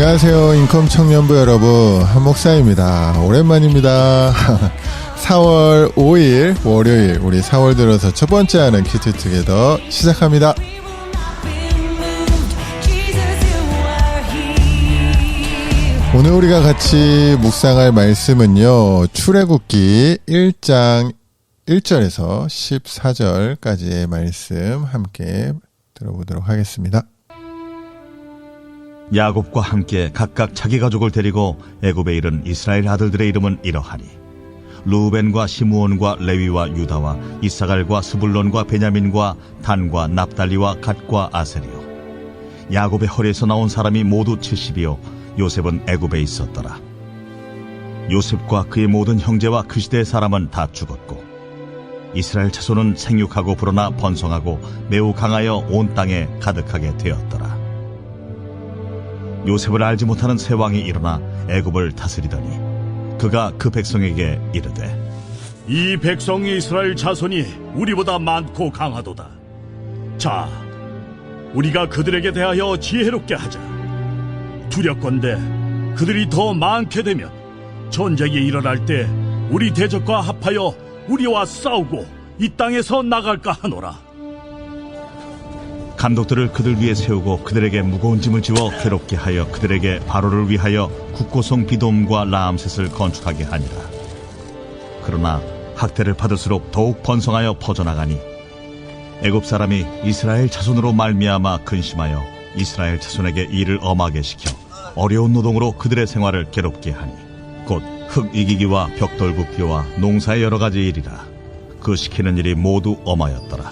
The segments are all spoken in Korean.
안녕하세요. 인컴 청년부 여러분, 한목사입니다. 오랜만입니다. 4월 5일 월요일, 우리 4월 들어서 첫 번째 하는 키트 투게더 시작합니다. 오늘 우리가 같이 묵상할 말씀은요, 출애굽기 1장 1절에서 14절까지의 말씀 함께 들어보도록 하겠습니다. 야곱과 함께 각각 자기 가족을 데리고 애굽에 이른 이스라엘 아들들의 이름은 이러하니 르우벤과 시므온과 레위와 유다와 이사갈과 스불론과 베냐민과 단과 납달리와 갓과 아셀이요. 야곱의 허리에서 나온 사람이 모두 70이요 요셉은 애굽에 있었더라. 요셉과 그의 모든 형제와 그 시대의 사람은 다 죽었고 이스라엘 자손은 생육하고 불어나 번성하고 매우 강하여 온 땅에 가득하게 되었더라. 요셉을 알지 못하는 새 왕이 일어나 애굽을 다스리더니 그가 그 백성에게 이르되 이 백성 이스라엘 자손이 우리보다 많고 강하도다. 자, 우리가 그들에게 대하여 지혜롭게 하자. 두렵건대 그들이 더 많게 되면 전쟁이 일어날 때 우리 대적과 합하여 우리와 싸우고 이 땅에서 나갈까 하노라. 감독들을 그들 위에 세우고 그들에게 무거운 짐을 지워 괴롭게 하여 그들에게 바로를 위하여 국고성 비돔과 라암셋을 건축하게 하니라. 그러나 학대를 받을수록 더욱 번성하여 퍼져나가니 애굽 사람이 이스라엘 자손으로 말미암아 근심하여 이스라엘 자손에게 일을 엄하게 시켜 어려운 노동으로 그들의 생활을 괴롭게 하니 곧 흙 이기기와 벽돌 굽기와 농사의 여러 가지 일이라. 그 시키는 일이 모두 엄하였더라.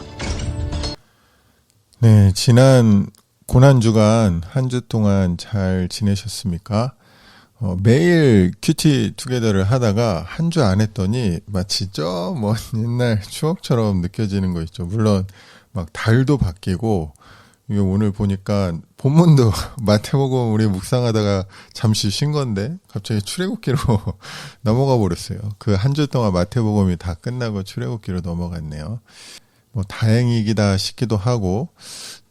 네, 지난 고난주간 한 주 동안 잘 지내셨습니까? 매일 큐티 투게더를 하다가 한 주 안 했더니 마치 저 먼 옛날 추억처럼 느껴지는 거 있죠. 물론 막 달도 바뀌고, 이게 오늘 보니까 본문도 마태복음 우리 묵상하다가 잠시 쉰 건데 갑자기 출애굽기로 넘어가 버렸어요. 그 한 주 동안 마태복음이 다 끝나고 출애굽기로 넘어갔네요. 뭐 다행이기다 싶기도 하고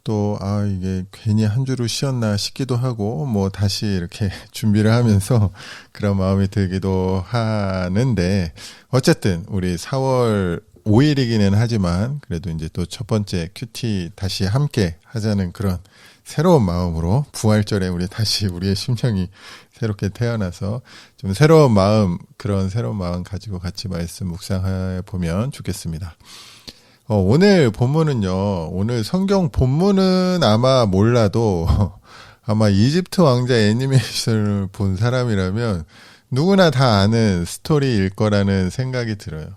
또 이게 괜히 한 주로 쉬었나 싶기도 하고 뭐 다시 이렇게 준비를 하면서 그런 마음이 들기도 하는데, 어쨌든 우리 4월 5일이기는 하지만 그래도 이제 또 첫 번째 큐티 다시 함께 하자는 그런 새로운 마음으로 부활절에 우리 다시 우리의 심령이 새롭게 태어나서 좀 새로운 마음, 그런 새로운 마음 가지고 같이 말씀 묵상해 보면 좋겠습니다. 오늘 본문은요, 오늘 성경 본문은 아마 몰라도 아마 이집트 왕자 애니메이션을 본 사람이라면 누구나 다 아는 스토리일 거라는 생각이 들어요.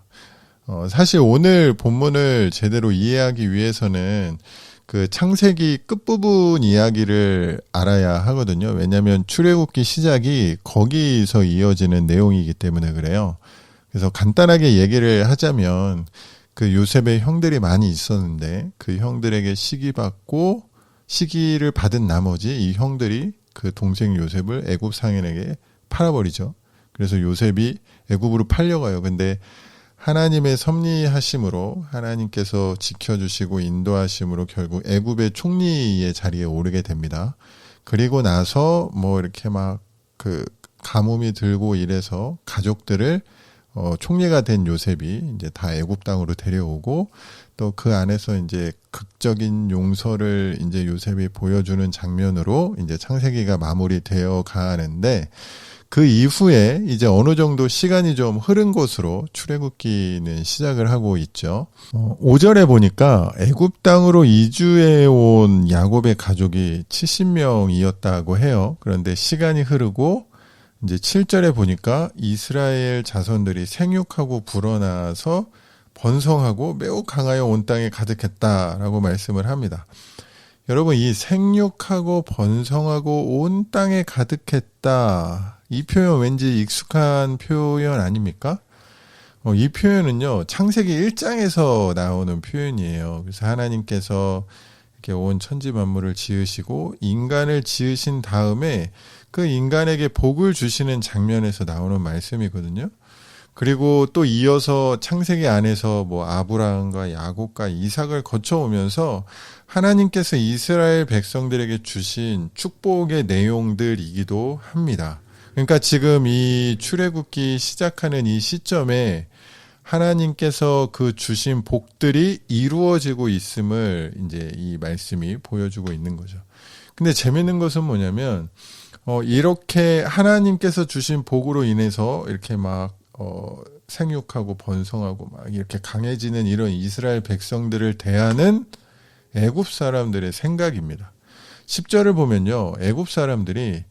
사실 오늘 본문을 제대로 이해하기 위해서는 그 창세기 끝부분 이야기를 알아야 하거든요. 왜냐하면 출애굽기 시작이 거기서 이어지는 내용이기 때문에 그래요. 그래서 간단하게 얘기를 하자면 그 요셉의 형들이 많이 있었는데 그 형들에게 시기를 받은 나머지 이 형들이 그 동생 요셉을 애굽 상인에게 팔아버리죠. 그래서 요셉이 애굽으로 팔려가요. 근데 하나님의 섭리하심으로 하나님께서 지켜주시고 인도하심으로 결국 애굽의 총리의 자리에 오르게 됩니다. 그리고 나서 뭐 이렇게 막 그 가뭄이 들고 이래서 가족들을 총리가 된 요셉이 이제 다 애굽 땅으로 데려오고 또 그 안에서 이제 극적인 용서를 이제 요셉이 보여주는 장면으로 이제 창세기가 마무리되어 가는데, 그 이후에 이제 어느 정도 시간이 좀 흐른 것으로 출애굽기는 시작을 하고 있죠. 5절에 보니까 애굽 땅으로 이주해 온 야곱의 가족이 70명이었다고 해요. 그런데 시간이 흐르고 이제 7절에 보니까 이스라엘 자손들이 생육하고 불어나서 번성하고 매우 강하여 온 땅에 가득했다라고 말씀을 합니다. 여러분, 이 생육하고 번성하고 온 땅에 가득했다, 이 표현 왠지 익숙한 표현 아닙니까? 이 표현은요, 창세기 1장에서 나오는 표현이에요. 그래서 하나님께서 이렇게 온 천지 만물을 지으시고 인간을 지으신 다음에 그 인간에게 복을 주시는 장면에서 나오는 말씀이거든요. 그리고 또 이어서 창세기 안에서 뭐 아브라함과 야곱과 이삭을 거쳐오면서 하나님께서 이스라엘 백성들에게 주신 축복의 내용들이기도 합니다. 그러니까 지금 이 출애굽기 시작하는 이 시점에 하나님께서 그 주신 복들이 이루어지고 있음을 이제 이 말씀이 보여주고 있는 거죠. 근데 재밌는 것은 뭐냐면 이렇게 하나님께서 주신 복으로 인해서 이렇게 막 생육하고 번성하고 막 이렇게 강해지는 이런 이스라엘 백성들을 대하는 애굽 사람들의 생각입니다. 10절을 보면요. 애굽 사람들이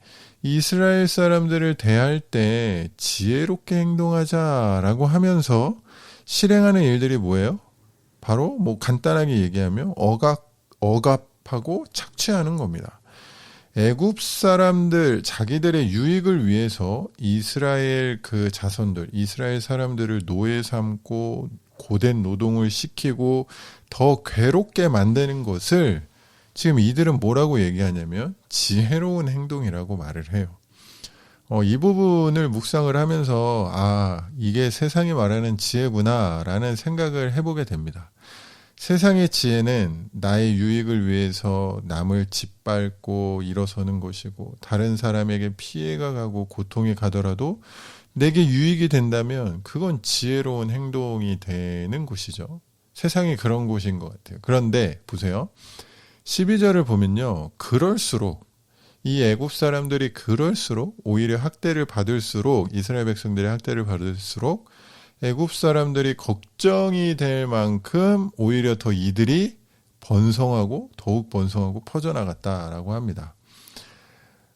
이스라엘 사람들을 대할 때 지혜롭게 행동하자라고 하면서 실행하는 일들이 뭐예요? 바로 뭐 간단하게 얘기하면 억압하고 착취하는 겁니다. 애굽 사람들 자기들의 유익을 위해서 이스라엘 그 자손들, 이스라엘 사람들을 노예 삼고 고된 노동을 시키고 더 괴롭게 만드는 것을 지금 이들은 뭐라고 얘기하냐면 지혜로운 행동이라고 말을 해요. 이 부분을 묵상을 하면서 이게 세상이 말하는 지혜구나라는 생각을 해보게 됩니다. 세상의 지혜는 나의 유익을 위해서 남을 짓밟고 일어서는 것이고 다른 사람에게 피해가 가고 고통이 가더라도 내게 유익이 된다면 그건 지혜로운 행동이 되는 곳이죠. 세상이 그런 곳인 것 같아요. 그런데 보세요. 12절을 보면요. 그럴수록 이 애굽 사람들이 그럴수록 오히려 학대를 받을수록 이스라엘 백성들의 학대를 받을수록 애굽 사람들이 걱정이 될 만큼 오히려 더 이들이 더욱 번성하고 퍼져나갔다라고 합니다.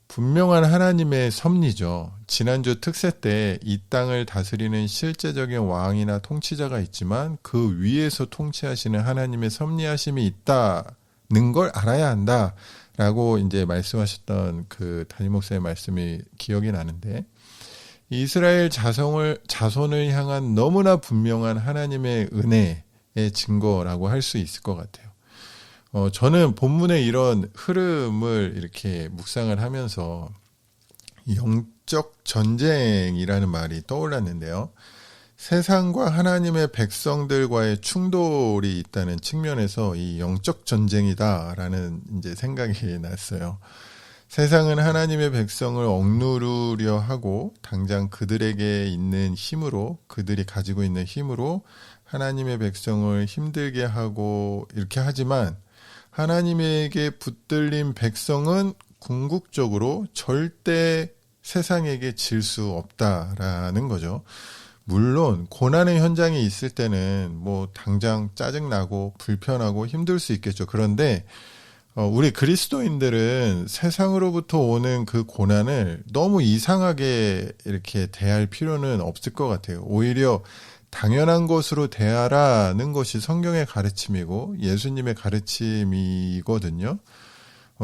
분명한 하나님의 섭리죠. 지난주 특세 때 이 땅을 다스리는 실제적인 왕이나 통치자가 있지만 그 위에서 통치하시는 하나님의 섭리하심이 있다는 걸 알아야 한다라고 이제 말씀하셨던 그 담임 목사의 말씀이 기억이 나는데 이스라엘 자손을 향한 너무나 분명한 하나님의 은혜의 증거라고 할 수 있을 것 같아요. 저는 본문의 이런 흐름을 이렇게 묵상을 하면서 영적 전쟁이라는 말이 떠올랐는데요. 세상과 하나님의 백성들과의 충돌이 있다는 측면에서 이 영적 전쟁이다라는 이제 생각이 났어요. 세상은 하나님의 백성을 억누르려 하고 당장 그들에게 있는 힘으로 그들이 가지고 있는 힘으로 하나님의 백성을 힘들게 하고 이렇게 하지만 하나님에게 붙들린 백성은 궁극적으로 절대 세상에게 질 수 없다라는 거죠. 물론 고난의 현장에 있을 때는 뭐 당장 짜증나고 불편하고 힘들 수 있겠죠. 그런데 우리 그리스도인들은 세상으로부터 오는 그 고난을 너무 이상하게 이렇게 대할 필요는 없을 것 같아요. 오히려 당연한 것으로 대하라는 것이 성경의 가르침이고 예수님의 가르침이거든요.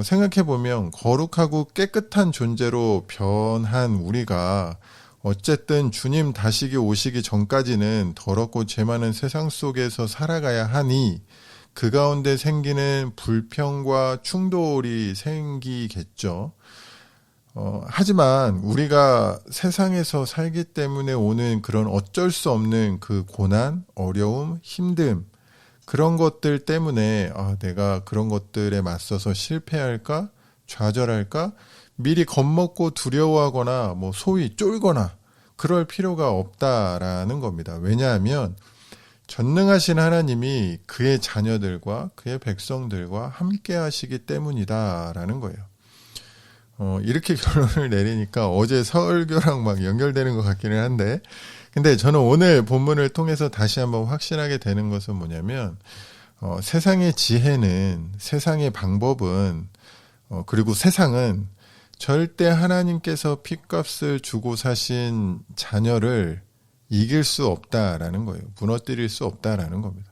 생각해보면 거룩하고 깨끗한 존재로 변한 우리가 어쨌든 주님 다시 오시기 전까지는 더럽고 죄 많은 세상 속에서 살아가야 하니 그 가운데 생기는 불평과 충돌이 생기겠죠. 하지만 우리가 세상에서 살기 때문에 오는 그런 어쩔 수 없는 그 고난, 어려움, 힘듦 그런 것들 때문에 내가 그런 것들에 맞서서 실패할까? 좌절할까? 미리 겁먹고 두려워하거나 뭐 소위 쫄거나 그럴 필요가 없다라는 겁니다. 왜냐하면 전능하신 하나님이 그의 자녀들과 그의 백성들과 함께 하시기 때문이다라는 거예요. 이렇게 결론을 내리니까 어제 설교랑 막 연결되는 것 같기는 한데 근데 저는 오늘 본문을 통해서 다시 한번 확신하게 되는 것은 뭐냐면 세상의 지혜는 세상의 방법은 그리고 세상은 절대 하나님께서 핏값을 주고 사신 자녀를 이길 수 없다라는 거예요. 무너뜨릴 수 없다라는 겁니다.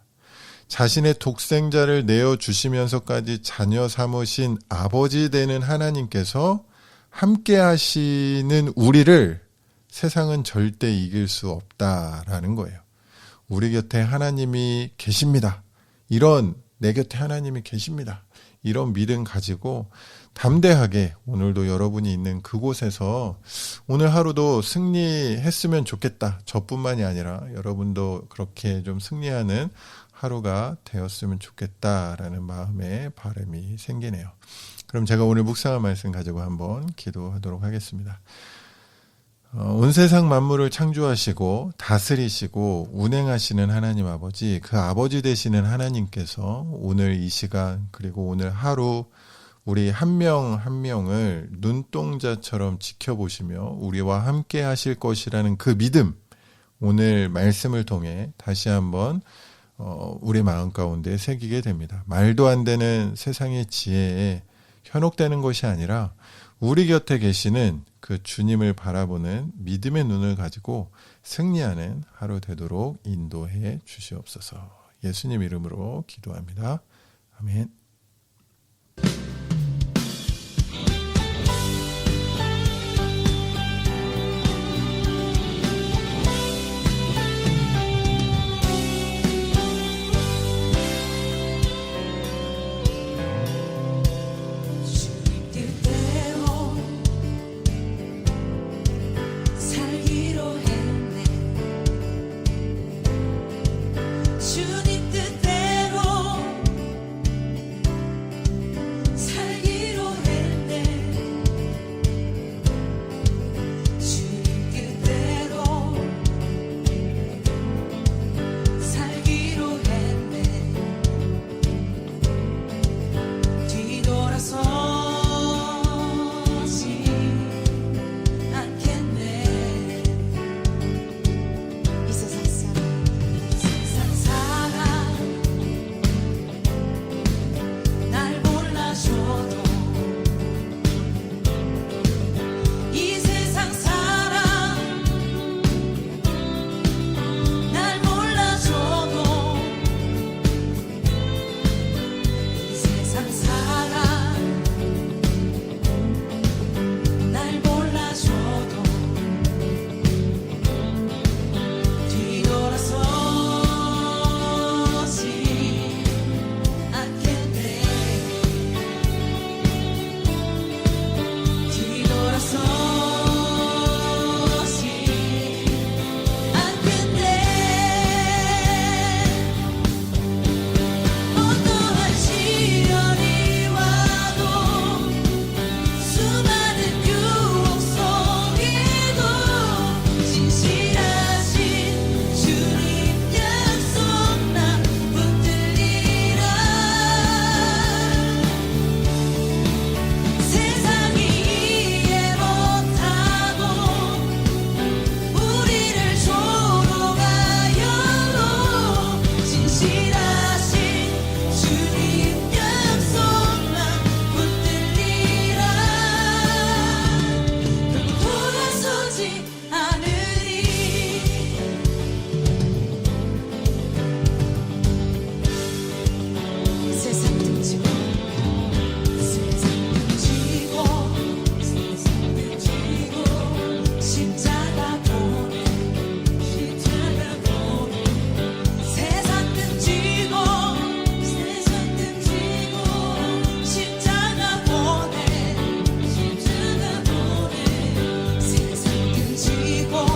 자신의 독생자를 내어주시면서까지 자녀 삼으신 아버지 되는 하나님께서 함께 하시는 우리를 세상은 절대 이길 수 없다라는 거예요. 우리 곁에 하나님이 계십니다. 내 곁에 하나님이 계십니다. 이런 믿음 가지고 담대하게 오늘도 여러분이 있는 그곳에서 오늘 하루도 승리했으면 좋겠다. 저뿐만이 아니라 여러분도 그렇게 좀 승리하는 하루가 되었으면 좋겠다라는 마음의 바람이 생기네요. 그럼 제가 오늘 묵상할 말씀 가지고 한번 기도하도록 하겠습니다. 온 세상 만물을 창조하시고 다스리시고 운행하시는 하나님 아버지, 그 아버지 되시는 하나님께서 오늘 이 시간 그리고 오늘 하루 우리 한 명 한 명을 눈동자처럼 지켜보시며 우리와 함께 하실 것이라는 그 믿음, 오늘 말씀을 통해 다시 한번 우리 마음 가운데 새기게 됩니다. 말도 안 되는 세상의 지혜에 현혹되는 것이 아니라 우리 곁에 계시는 그 주님을 바라보는 믿음의 눈을 가지고 승리하는 하루 되도록 인도해 주시옵소서. 예수님 이름으로 기도합니다. 아멘. 주님 뜻대로 지고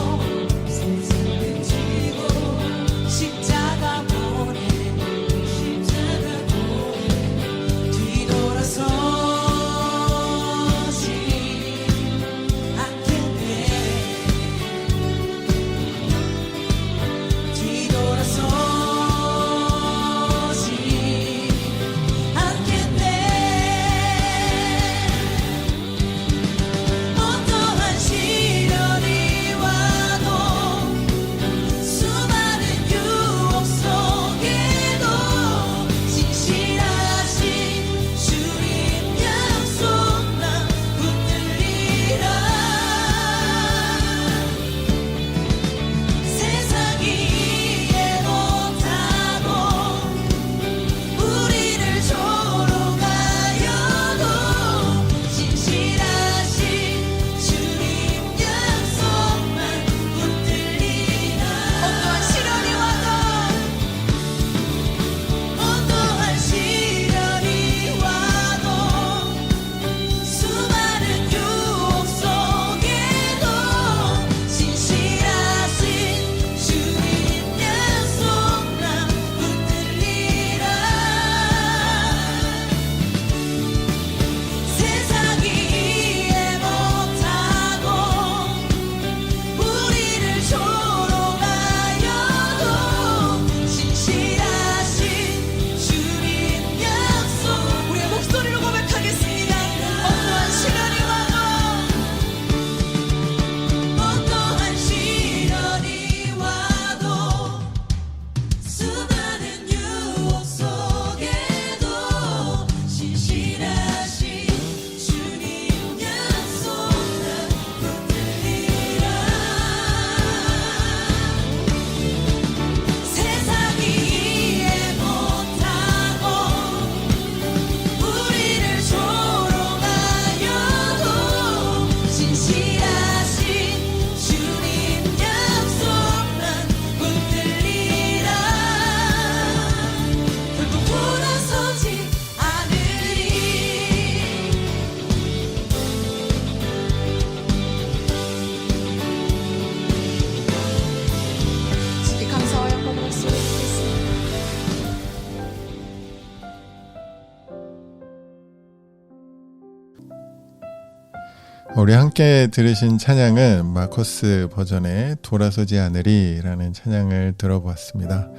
우리 함께 들으신 찬양은 마커스 버전의 돌아서지 않으리라는 찬양을 들어보았습니다.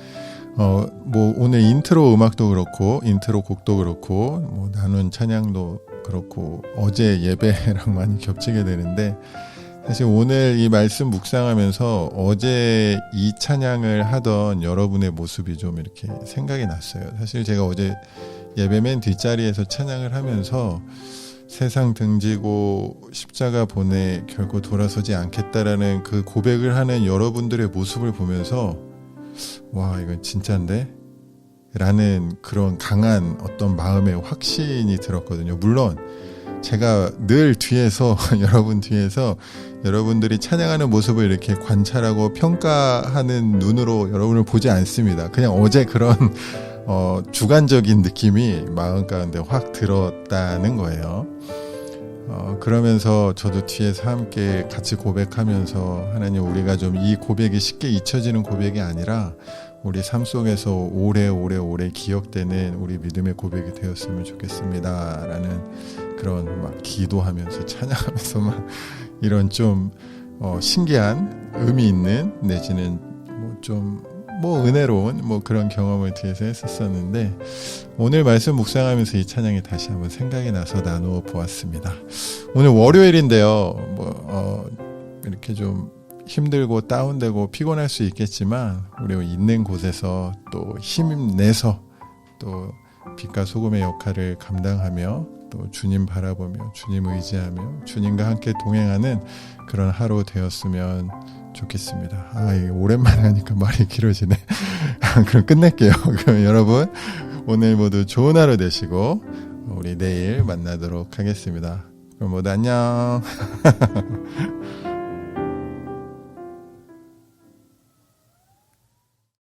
뭐 오늘 인트로 음악도 그렇고 인트로 곡도 그렇고 뭐 나눈 찬양도 그렇고 어제 예배랑 많이 겹치게 되는데, 사실 오늘 이 말씀 묵상하면서 어제 이 찬양을 하던 여러분의 모습이 좀 이렇게 생각이 났어요. 사실 제가 어제 예배 맨 뒷자리에서 찬양을 하면서 세상 등지고 십자가 보내 결코 돌아서지 않겠다라는 그 고백을 하는 여러분들의 모습을 보면서 와, 이건 진짜인데? 라는 그런 강한 어떤 마음의 확신이 들었거든요. 물론 제가 늘 뒤에서 여러분 뒤에서 여러분들이 찬양하는 모습을 이렇게 관찰하고 평가하는 눈으로 여러분을 보지 않습니다. 그냥 어제 그런 주관적인 느낌이 마음 가운데 확 들었다는 거예요. 그러면서 저도 뒤에서 함께 같이 고백하면서 하나님, 우리가 좀 이 고백이 쉽게 잊혀지는 고백이 아니라 우리 삶 속에서 오래 기억되는 우리 믿음의 고백이 되었으면 좋겠습니다 라는 그런 막 기도하면서 찬양하면서 막 이런 좀 신기한 의미 있는 내지는 뭐 은혜로운 뭐 그런 경험을 뒤에서 했었었는데, 오늘 말씀 묵상하면서 이 찬양이 다시 한번 생각이 나서 나누어 보았습니다. 오늘 월요일인데요. 이렇게 좀 힘들고 다운되고 피곤할 수 있겠지만 우리 있는 곳에서 또 힘내서 또 빛과 소금의 역할을 감당하며 또 주님 바라보며 주님 의지하며 주님과 함께 동행하는 그런 하루 되었으면 좋겠습니다. 이게 오랜만에 하니까 말이 길어지네. 그럼 끝낼게요. 그럼 여러분 오늘 모두 좋은 하루 되시고 우리 내일 만나도록 하겠습니다. 그럼 모두 안녕.